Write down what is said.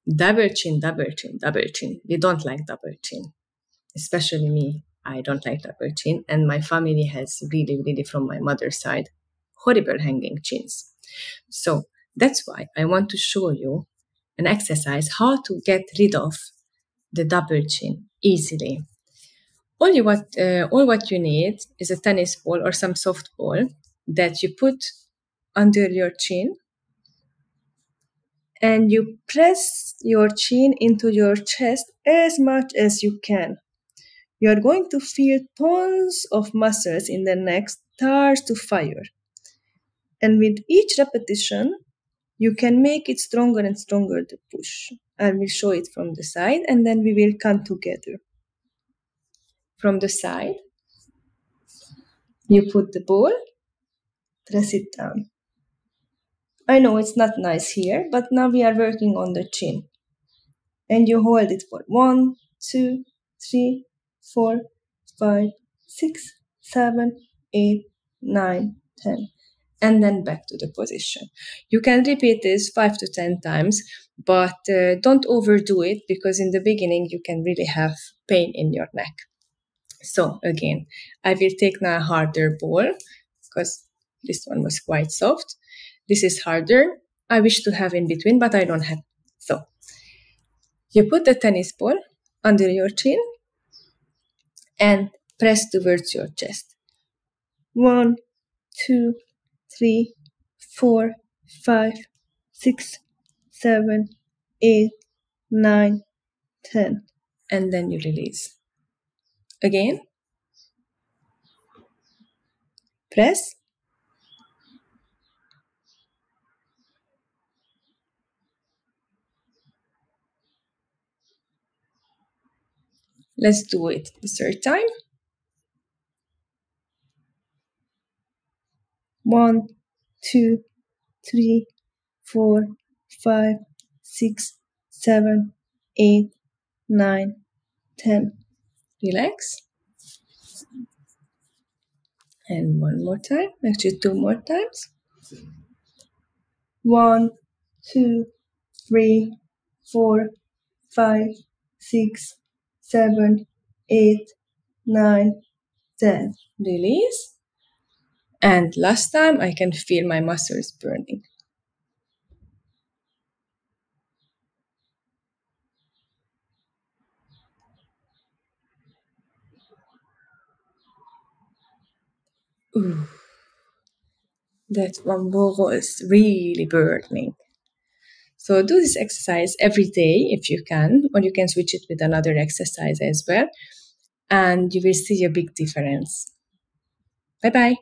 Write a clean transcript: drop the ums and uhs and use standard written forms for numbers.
Double chin, double chin, double chin. We don't like double chin. Especially me. I don't like double chin. And my family has really, from my mother's side, horrible hanging chins. So that's why I want to show you an exercise how to get rid of the double chin easily. All what you need is a tennis ball or some soft ball that you put under your chin, and you press your chin into your chest as much as you can. You are going to feel tons of muscles in the neck start to fire. And with each repetition, you can make it stronger and stronger to push. I will show it from the side, and then we will come together. From the side, you put the ball, press it down. I know it's not nice here, but now we are working on the chin. And you hold it for 1, 2, 3, 4, 5, 6, 7, 8, 9, 10. And then back to the position. You can repeat this 5 to 10 times, but don't overdo it, because in the beginning you can really have pain in your neck. So again, I will take now a harder ball, because this one was quite soft. This is harder. I wish to have in between, but I don't have. So you put the tennis ball under your chin and press towards your chest. 1, 2, 3, 4, 5, 6, 7, 8, 9, 10. And then you release. Again. Press. Let's do it the third time. 1, 2, 3, 4, 5, 6, 7, 8, 9, 10. Relax. And one more time, actually 2 more times. 1, 2, 3, 4, 5, 6, 7, 8, 9, 10. Release. And last time, I can feel my muscles burning. Ooh, that one was really burning. So do this exercise every day if you can, or you can switch it with another exercise as well, and you will see a big difference. Bye-bye.